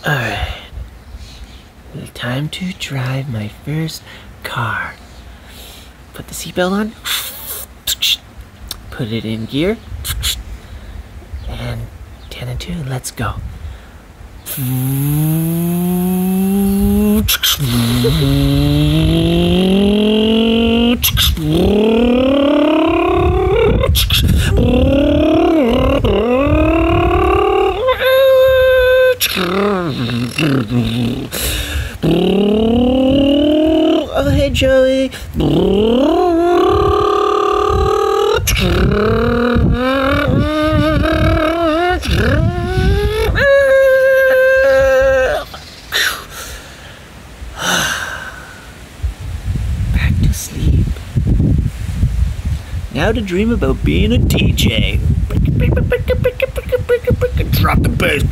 Alright. Time to drive my first car. Put the seatbelt on. Put it in gear. And 10 and 2, let's go. Oh, hey, Joey. Back to sleep. Now to dream about being a DJ. Drop the bass.